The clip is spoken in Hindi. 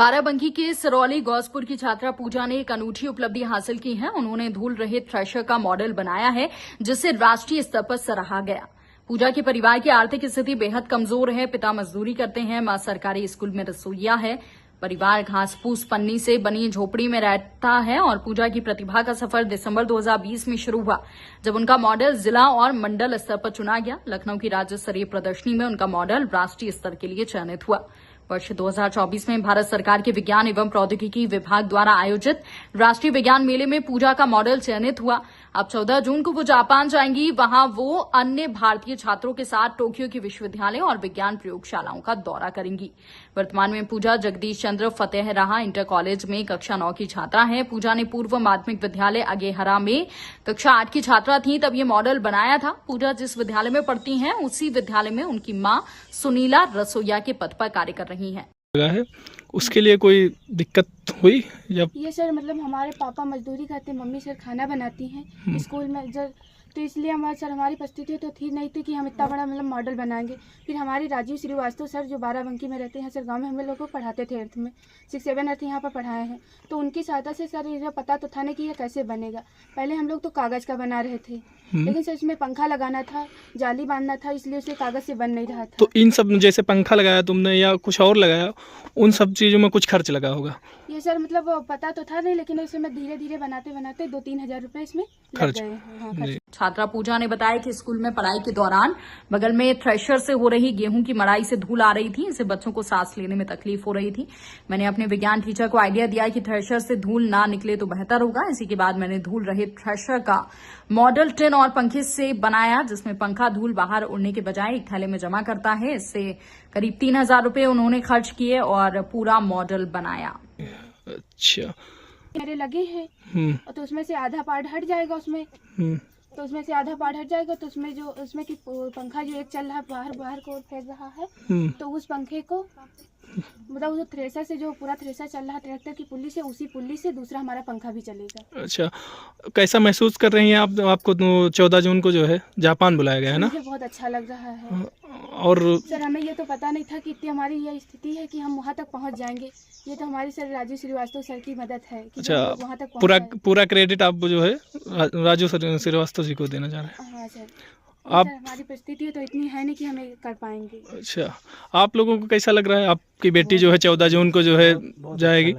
बाराबंकी के सिरौली गौसपुर की छात्रा पूजा ने एक अनूठी उपलब्धि हासिल की है। उन्होंने धूल रहित थ्रेशर का मॉडल बनाया है, जिसे राष्ट्रीय स्तर पर सराहा गया। पूजा के परिवार की आर्थिक स्थिति बेहद कमजोर है। पिता मजदूरी करते हैं, मां सरकारी स्कूल में रसोइया है। परिवार घास फूस पन्नी से बनी झोपड़ी में रहता है और पूजा की प्रतिभा का सफर दिसंबर 2020 में शुरू हुआ, जब उनका मॉडल जिला और मंडल स्तर पर चुना गया। लखनऊ की राज्य स्तरीय प्रदर्शनी में उनका मॉडल राष्ट्रीय स्तर के लिए चयनित हुआ। वर्ष 2024 में भारत सरकार के विज्ञान एवं प्रौद्योगिकी विभाग द्वारा आयोजित राष्ट्रीय विज्ञान मेले में पूजा का मॉडल चयनित हुआ। अब 14 जून को वो जापान जाएंगी। वहां वो अन्य भारतीय छात्रों के साथ टोक्यो के विश्वविद्यालय और विज्ञान प्रयोगशालाओं का दौरा करेंगी। वर्तमान में पूजा जगदीश चंद्र फतेहराह इंटर कॉलेज में कक्षा 9 की छात्रा है। पूजा ने पूर्व माध्यमिक विद्यालय अगेहरा में कक्षा 8 की छात्रा थी, तब ये मॉडल बनाया था। पूजा जिस विद्यालय में पढ़ती हैं, उसी विद्यालय में उनकी मां सुनीला रसोइया के पद पर कार्य कर रही हैं। है उसके लिए कोई दिक्कत हुई? जब ये सर मतलब हमारे पापा मजदूरी करते, मम्मी सर खाना बनाती हैं स्कूल में जब, तो इसलिए हमारी परिस्थिति तो थी नहीं थी कि हम इतना बड़ा मतलब मॉडल बनाएंगे। फिर हमारे राजीव श्रीवास्तव सर जो बाराबंकी में रहते हैं सर, गांव में हम लोग को पढ़ाते थे, 8th में 6-7 अर्थ यहाँ पर पढ़ाए हैं। तो उनकी सहायता से सर ये पता तो था नहीं कि ये कैसे बनेगा। पहले हम लोग तो कागज़ का बना रहे थे, लेकिन सर इसमें पंखा लगाना था, जाली बांधना था, इसलिए उसे कागज़ से बन नहीं रहा था। तो इन सब जैसे पंखा लगाया तुमने या कुछ और लगाया, उन सब चीज़ों में कुछ खर्च लगा होगा? ये सर मतलब पता तो था नहीं, लेकिन इसमें धीरे धीरे बनाते बनाते 2-3 हज़ार रुपये इसमें लग गए। हाँ, खर्च। छात्रा पूजा ने बताया कि स्कूल में पढ़ाई के दौरान बगल में थ्रेशर से हो रही गेहूं की मड़ाई से धूल आ रही थी। इससे बच्चों को सांस लेने में तकलीफ हो रही थी। मैंने अपने विज्ञान टीचर को आइडिया दिया कि थ्रेशर से धूल ना निकले तो बेहतर होगा। इसी के बाद मैंने धूल रहित थ्रेशर का मॉडल टिन और पंखे से बनाया, जिसमें पंखा धूल बाहर उड़ने के बजाय एक थैले में जमा करता है। इससे करीब 3000 रुपये उन्होंने खर्च किए और पूरा मॉडल बनाया। अच्छा, मेरे लगे हैं तो उसमें से आधा पार्ट हट जाएगा उसमें, तो उसमें से आधा पार्ट हट जाएगा, तो उसमें जो उसमें की पंखा जो एक चल रहा है बाहर को फेर रहा है, तो उस पंखे को मतलब उस थ्रेसर से जो पूरा थ्रेसर चल रहा है ट्रैक्टर की पुल्ली से, उसी पुल्ली से दूसरा हमारा पंखा भी चलेगा। अच्छा, कैसा महसूस कर रही हैं आप? आपको 14 जून को जो है जापान बुलाया गया है ना? मुझे बहुत अच्छा लग रहा है। और सर हमें ये तो पता नहीं था कि इतनी हमारी ये स्थिति है कि हम वहाँ तक पहुँच जाएंगे। ये तो हमारी सर राजू श्रीवास्तव सर की मदद है कि अच्छा, वहाँ तक पूरा क्रेडिट आप जो है राजू श्रीवास्तव जी को देना चाह रहे हैं? हाँ सर। आप हमारी परिस्थिति तो इतनी है नहीं कि हमें कर पाएंगे। अच्छा, आप लोगों को कैसा लग रहा है? आपकी बेटी जो है 14 जून को जो है जाएगी?